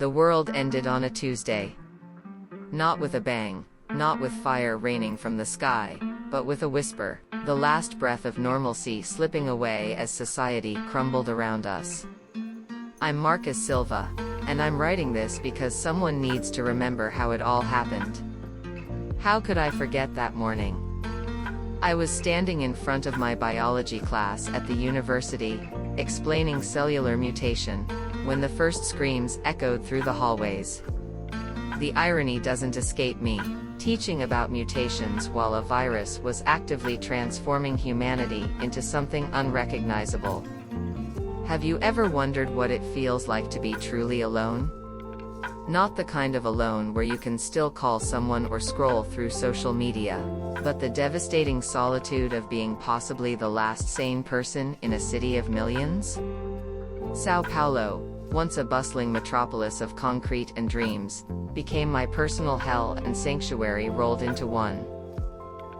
The world ended on a Tuesday. Not with a bang, not with fire raining from the sky, but with a whisper, the last breath of normalcy slipping away as society crumbled around us. I'm Marcus Silva, and I'm writing this because someone needs to remember how it all happened. How could I forget that morning? I was standing in front of my biology class at the university, explaining cellular mutation, when the first screams echoed through the hallways. The irony doesn't escape me, teaching about mutations while a virus was actively transforming humanity into something unrecognizable. Have you ever wondered what it feels like to be truly alone? Not the kind of alone where you can still call someone or scroll through social media, but the devastating solitude of being possibly the last sane person in a city of millions? São Paulo, once a bustling metropolis of concrete and dreams, became my personal hell and sanctuary rolled into one.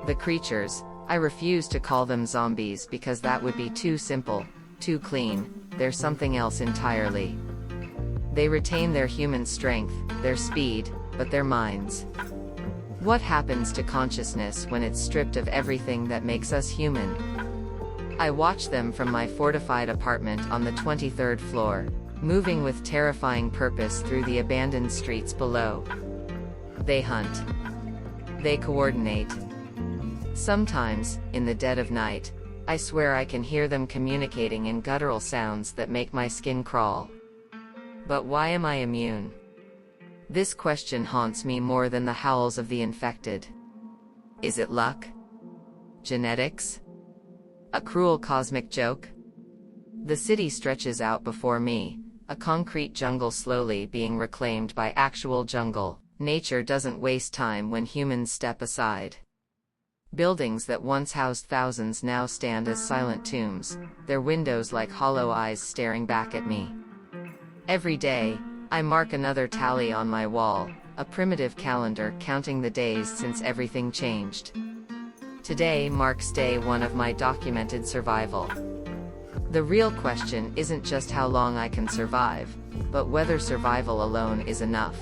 The creatures, I refuse to call them zombies because that would be too simple, too clean, they're something else entirely. They retain their human strength, their speed, but their minds. What happens to consciousness when it's stripped of everything that makes us human? I watch them from my fortified apartment on the 23rd floor, moving with terrifying purpose through the abandoned streets below. They hunt. They coordinate. Sometimes, in the dead of night, I swear I can hear them communicating in guttural sounds that make my skin crawl. But why am I immune? This question haunts me more than the howls of the infected. Is it luck? Genetics? A cruel cosmic joke? The city stretches out before me, a concrete jungle slowly being reclaimed by actual jungle. Nature doesn't waste time when humans step aside. Buildings that once housed thousands now stand as silent tombs, their windows like hollow eyes staring back at me. Every day, I mark another tally on my wall, a primitive calendar counting the days since everything changed. Today marks day one of my documented survival. The real question isn't just how long I can survive, but whether survival alone is enough.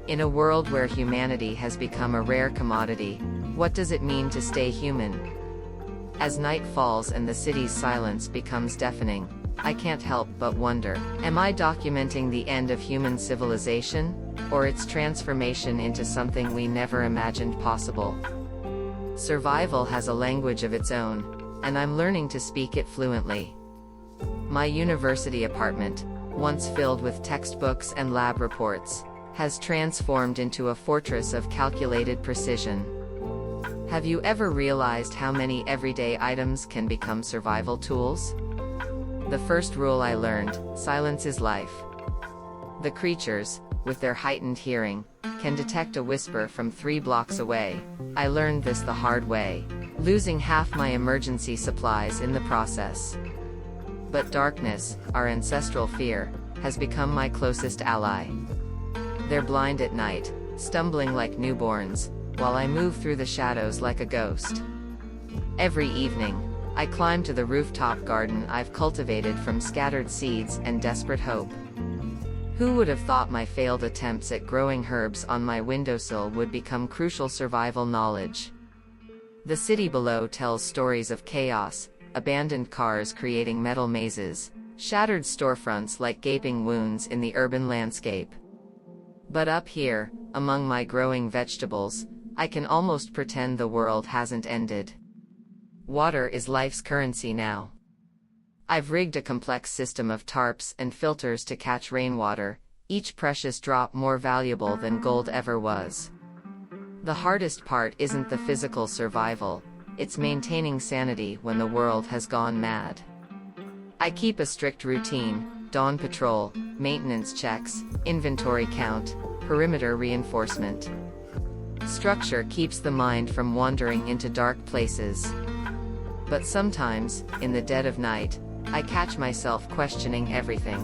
In a world where humanity has become a rare commodity, what does it mean to stay human? As night falls and the city's silence becomes deafening, I can't help but wonder, am I documenting the end of human civilization, or its transformation into something we never imagined possible? Survival has a language of its own, and I'm learning to speak it fluently. My university apartment, once filled with textbooks and lab reports, has transformed into a fortress of calculated precision. Have you ever realized how many everyday items can become survival tools? The first rule I learned, silence is life. The creatures, with their heightened hearing, can detect a whisper from 3 blocks away. I learned this the hard way, losing half my emergency supplies in the process. But darkness, our ancestral fear, has become my closest ally. They're blind at night, stumbling like newborns, while I move through the shadows like a ghost. Every evening, I climb to the rooftop garden I've cultivated from scattered seeds and desperate hope. Who would have thought my failed attempts at growing herbs on my windowsill would become crucial survival knowledge? The city below tells stories of chaos, abandoned cars creating metal mazes, shattered storefronts like gaping wounds in the urban landscape. But up here, among my growing vegetables, I can almost pretend the world hasn't ended. Water is life's currency now. I've rigged a complex system of tarps and filters to catch rainwater, each precious drop more valuable than gold ever was. The hardest part isn't the physical survival, it's maintaining sanity when the world has gone mad. I keep a strict routine: dawn patrol, maintenance checks, inventory count, perimeter reinforcement. Structure keeps the mind from wandering into dark places. But sometimes, in the dead of night, I catch myself questioning everything.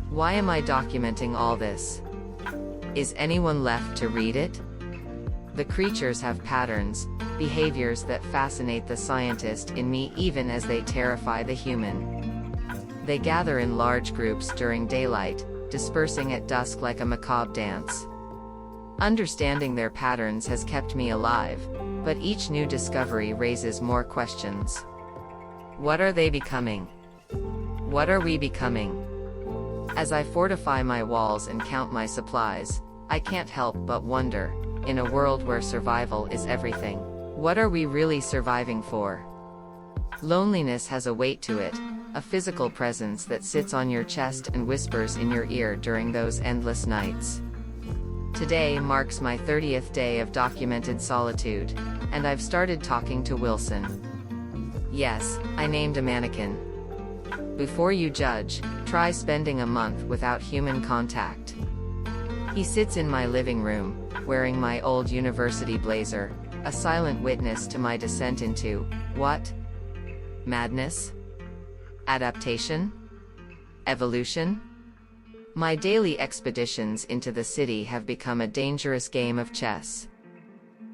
Why am I documenting all this? Is anyone left to read it? The creatures have patterns, behaviors that fascinate the scientist in me even as they terrify the human. They gather in large groups during daylight, dispersing at dusk like a macabre dance. Understanding their patterns has kept me alive, but each new discovery raises more questions. What are they becoming? What are we becoming? As I fortify my walls and count my supplies, I can't help but wonder, in a world where survival is everything, what are we really surviving for? Loneliness has a weight to it, a physical presence that sits on your chest and whispers in your ear during those endless nights. Today marks my 30th day of documented solitude, and I've started talking to Wilson. Yes, I named a mannequin. Before you judge, try spending a month without human contact. He sits in my living room, wearing my old university blazer, a silent witness to my descent into, what? Madness? Adaptation? Evolution? My daily expeditions into the city have become a dangerous game of chess.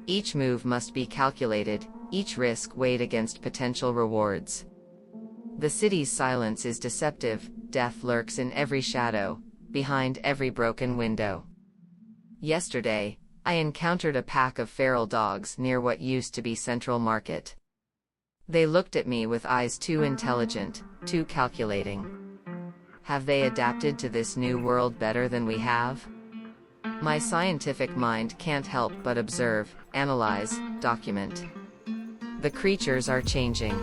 Each move must be calculated, each risk weighed against potential rewards. The city's silence is deceptive, death lurks in every shadow, behind every broken window. Yesterday, I encountered a pack of feral dogs near what used to be Central Market. They looked at me with eyes too intelligent, too calculating. Have they adapted to this new world better than we have? My scientific mind can't help but observe, analyze, document. The creatures are changing.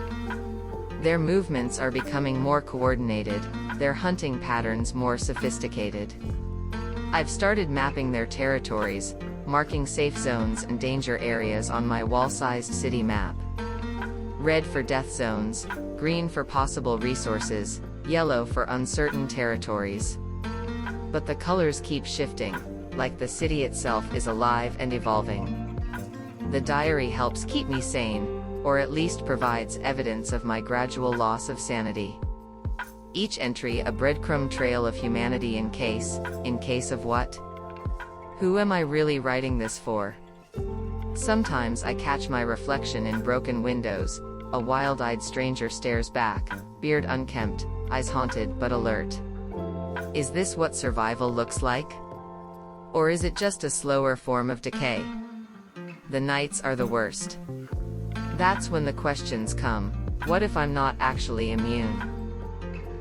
Their movements are becoming more coordinated, their hunting patterns more sophisticated. I've started mapping their territories, marking safe zones and danger areas on my wall-sized city map. Red for death zones, green for possible resources, yellow for uncertain territories. But the colors keep shifting, like the city itself is alive and evolving. The diary helps keep me sane, or at least provides evidence of my gradual loss of sanity. Each entry a breadcrumb trail of humanity in case of what? Who am I really writing this for? Sometimes I catch my reflection in broken windows, a wild-eyed stranger stares back, beard unkempt, eyes haunted but alert. Is this what survival looks like? Or is it just a slower form of decay? The nights are the worst. That's when the questions come. What if I'm not actually immune?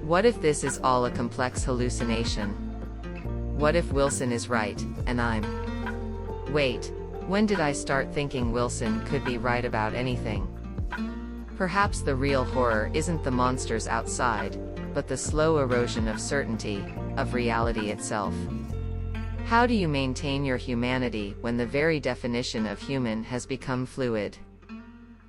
What if this is all a complex hallucination? What if Wilson is right, and I'm... Wait, when did I start thinking Wilson could be right about anything? Perhaps the real horror isn't the monsters outside, but the slow erosion of certainty, of reality itself. How do you maintain your humanity when the very definition of human has become fluid?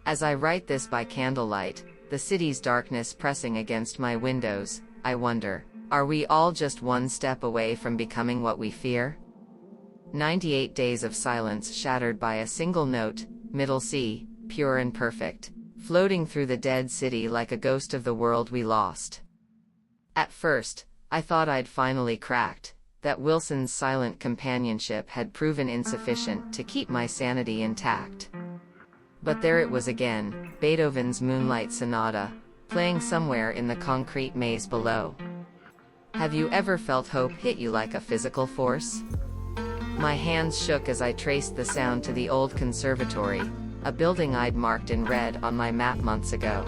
As I write this by candlelight, the city's darkness pressing against my windows, I wonder, are we all just one step away from becoming what we fear? 98 days of silence shattered by a single note, middle C, pure and perfect, floating through the dead city like a ghost of the world we lost. At first, I thought I'd finally cracked, that Wilson's silent companionship had proven insufficient to keep my sanity intact. But there it was again, Beethoven's Moonlight Sonata, playing somewhere in the concrete maze below. Have you ever felt hope hit you like a physical force? My hands shook as I traced the sound to the old conservatory, a building I'd marked in red on my map months ago.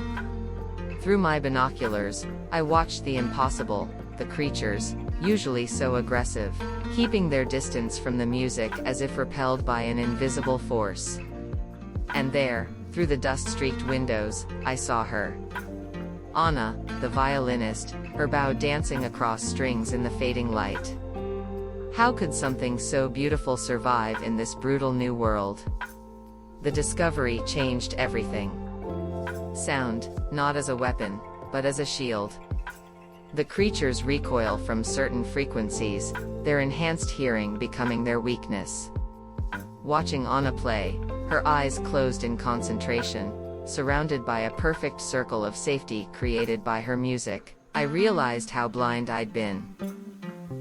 Through my binoculars, I watched the impossible, the creatures, usually so aggressive, keeping their distance from the music as if repelled by an invisible force. And there, through the dust-streaked windows, I saw her. Anna, the violinist, her bow dancing across strings in the fading light. How could something so beautiful survive in this brutal new world? The discovery changed everything. Sound, not as a weapon, but as a shield. The creatures recoil from certain frequencies, their enhanced hearing becoming their weakness. Watching Anna play, her eyes closed in concentration, surrounded by a perfect circle of safety created by her music, I realized how blind I'd been.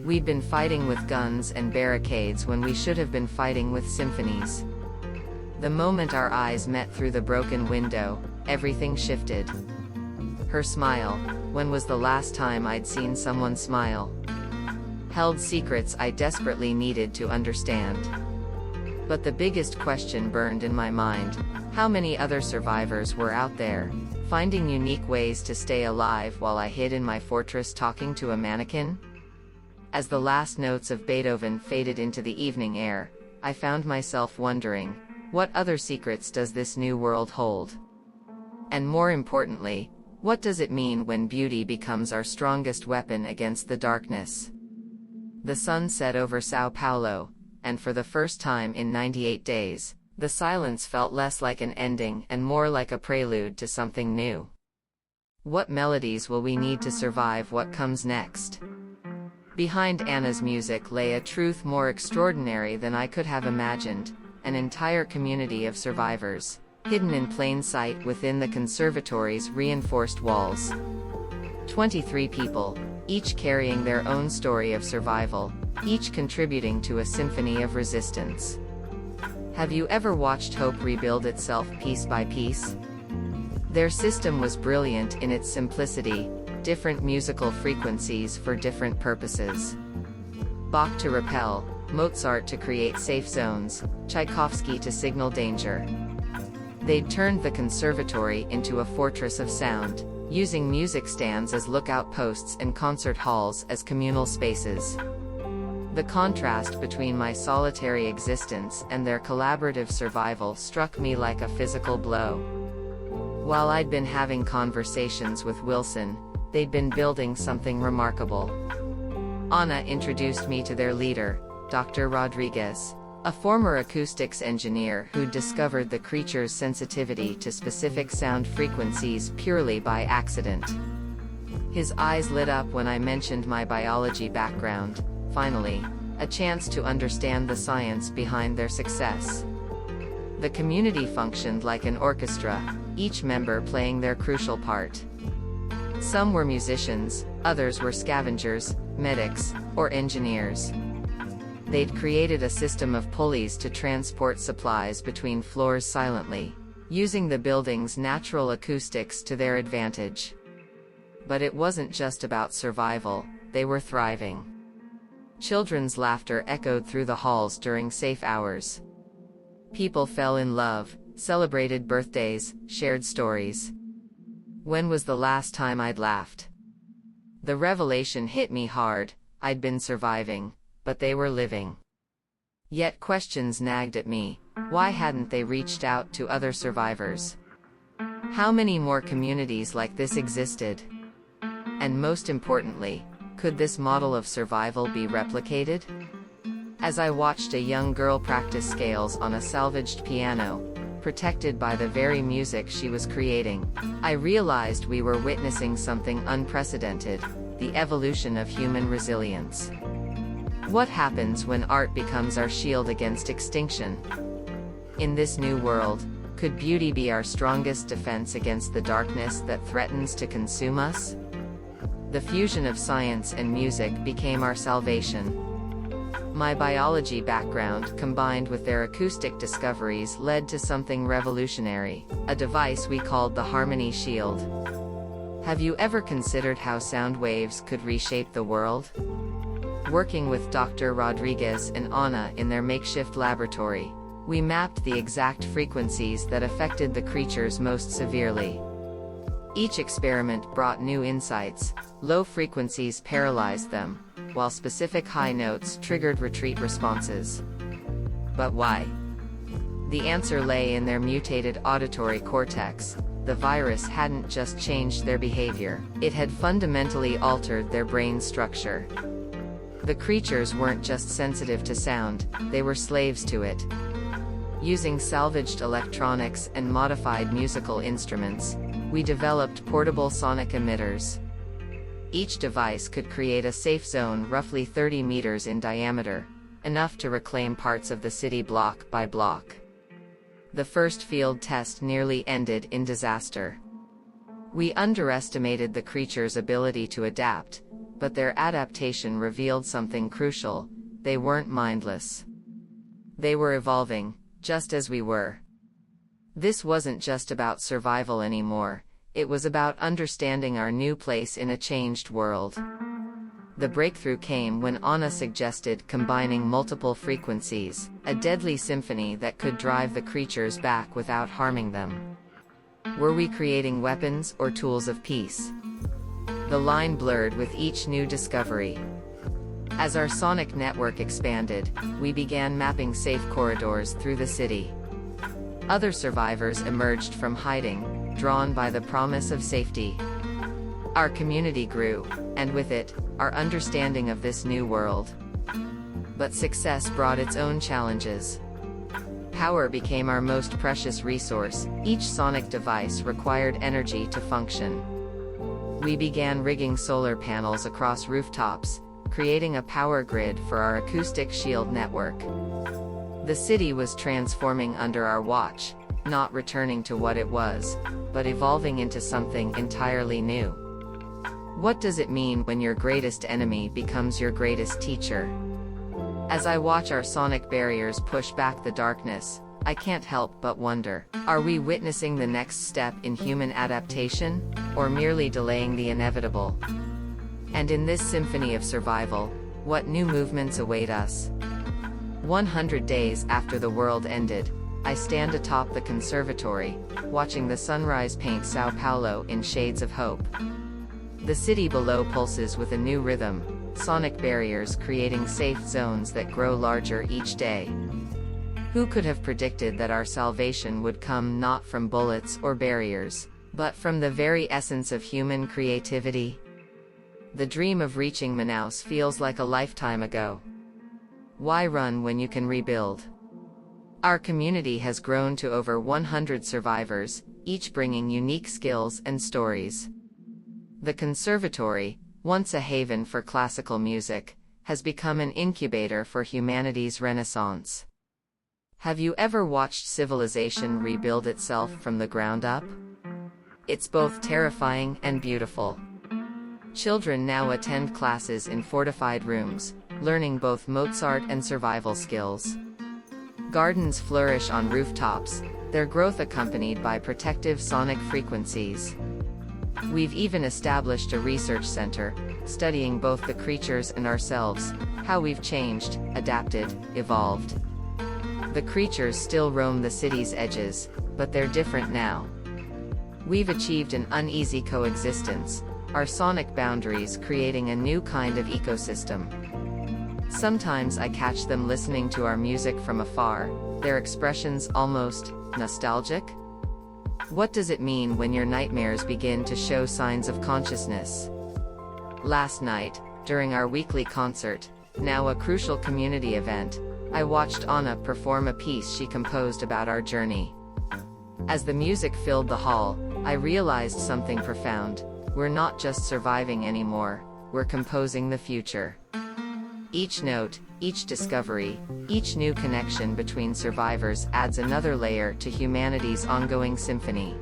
We'd been fighting with guns and barricades when we should have been fighting with symphonies. The moment our eyes met through the broken window, everything shifted. Her smile, when was the last time I'd seen someone smile? held secrets I desperately needed to understand. But the biggest question burned in my mind: how many other survivors were out there, finding unique ways to stay alive while I hid in my fortress talking to a mannequin? As the last notes of Beethoven faded into the evening air, I found myself wondering, what other secrets does this new world hold? And more importantly, what does it mean when beauty becomes our strongest weapon against the darkness? The sun set over Sao Paulo, and for the first time in 98 days, the silence felt less like an ending and more like a prelude to something new. What melodies will we need to survive what comes next? Behind Anna's music lay a truth more extraordinary than I could have imagined: an entire community of survivors, hidden in plain sight within the conservatory's reinforced walls. 23 people, each carrying their own story of survival, each contributing to a symphony of resistance. Have you ever watched hope rebuild itself piece by piece? Their system was brilliant in its simplicity: different musical frequencies for different purposes. Bach to repel, Mozart to create safe zones, Tchaikovsky to signal danger. They'd turned the conservatory into a fortress of sound, using music stands as lookout posts and concert halls as communal spaces. The contrast between my solitary existence and their collaborative survival struck me like a physical blow. While I'd been having conversations with Wilson, they'd been building something remarkable. Anna introduced me to their leader, Dr. Rodriguez, a former acoustics engineer who'd discovered the creature's sensitivity to specific sound frequencies purely by accident. His eyes lit up when I mentioned my biology background. Finally, a chance to understand the science behind their success. The community functioned like an orchestra, each member playing their crucial part. Some were musicians, others were scavengers, medics, or engineers. They'd created a system of pulleys to transport supplies between floors silently, using the building's natural acoustics to their advantage. But it wasn't just about survival, they were thriving. Children's laughter echoed through the halls during safe hours. People fell in love, celebrated birthdays, shared stories. When was the last time I'd laughed? The revelation hit me hard: I'd been surviving, but they were living. Yet questions nagged at me: why hadn't they reached out to other survivors? How many more communities like this existed? And most importantly, could this model of survival be replicated? As I watched a young girl practice scales on a salvaged piano, protected by the very music she was creating, I realized we were witnessing something unprecedented: the evolution of human resilience. What happens when art becomes our shield against extinction? In this new world, could beauty be our strongest defense against the darkness that threatens to consume us? The fusion of science and music became our salvation. My biology background combined with their acoustic discoveries led to something revolutionary: a device we called the Harmony Shield. Have you ever considered how sound waves could reshape the world? Working with Dr. Rodriguez and Anna in their makeshift laboratory, we mapped the exact frequencies that affected the creatures most severely. Each experiment brought new insights: low frequencies paralyzed them, while specific high notes triggered retreat responses. But why? The answer lay in their mutated auditory cortex. The virus hadn't just changed their behavior, it had fundamentally altered their brain structure. The creatures weren't just sensitive to sound, they were slaves to it. Using salvaged electronics and modified musical instruments, we developed portable sonic emitters. Each device could create a safe zone roughly 30 meters in diameter, enough to reclaim parts of the city block by block. The first field test nearly ended in disaster. We underestimated the creatures' ability to adapt, but their adaptation revealed something crucial: they weren't mindless. They were evolving, just as we were. This wasn't just about survival anymore, it was about understanding our new place in a changed world. The breakthrough came when Anna suggested combining multiple frequencies, a deadly symphony that could drive the creatures back without harming them. Were we creating weapons or tools of peace? The line blurred with each new discovery. As our sonic network expanded, we began mapping safe corridors through the city. Other survivors emerged from hiding, drawn by the promise of safety. Our community grew, and with it, our understanding of this new world. But success brought its own challenges. Power became our most precious resource. Each sonic device required energy to function. We began rigging solar panels across rooftops, creating a power grid for our acoustic shield network. The city was transforming under our watch, not returning to what it was, but evolving into something entirely new. What does it mean when your greatest enemy becomes your greatest teacher? As I watch our sonic barriers push back the darkness, I can't help but wonder, are we witnessing the next step in human adaptation, or merely delaying the inevitable? And in this symphony of survival, what new movements await us? 100 days after the world ended, I stand atop the conservatory, watching the sunrise paint Sao Paulo in shades of hope. The city below pulses with a new rhythm, sonic barriers creating safe zones that grow larger each day. Who could have predicted that our salvation would come not from bullets or barriers, but from the very essence of human creativity? The dream of reaching Manaus feels like a lifetime ago. Why run when you can rebuild? Our community has grown to over 100 survivors, each bringing unique skills and stories. The conservatory, once a haven for classical music, has become an incubator for humanity's renaissance. Have you ever watched civilization rebuild itself from the ground up? It's both terrifying and beautiful. Children now attend classes in fortified rooms, learning both Mozart and survival skills. Gardens flourish on rooftops, their growth accompanied by protective sonic frequencies. We've even established a research center, studying both the creatures and ourselves, how we've changed, adapted, evolved. The creatures still roam the city's edges, but they're different now. We've achieved an uneasy coexistence, our sonic boundaries creating a new kind of ecosystem. Sometimes I catch them listening to our music from afar, their expressions almost nostalgic. What does it mean when your nightmares begin to show signs of consciousness? Last night, during our weekly concert, now a crucial community event, I watched Anna perform a piece she composed about our journey. As the music filled the hall, I realized something profound. We're not just surviving anymore, we're composing the future. Each note, each discovery, each new connection between survivors adds another layer to humanity's ongoing symphony.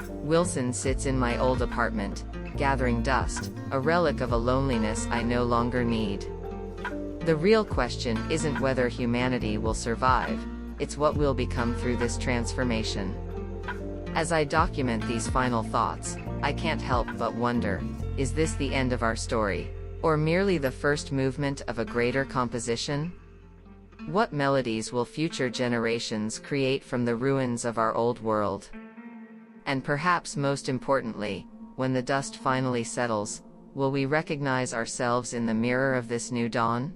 Wilson sits in my old apartment, gathering dust, a relic of a loneliness I no longer need. The real question isn't whether humanity will survive, it's what we'll become through this transformation. As I document these final thoughts, I can't help but wonder, is this the end of our story, or merely the first movement of a greater composition? What melodies will future generations create from the ruins of our old world? And perhaps most importantly, when the dust finally settles, will we recognize ourselves in the mirror of this new dawn?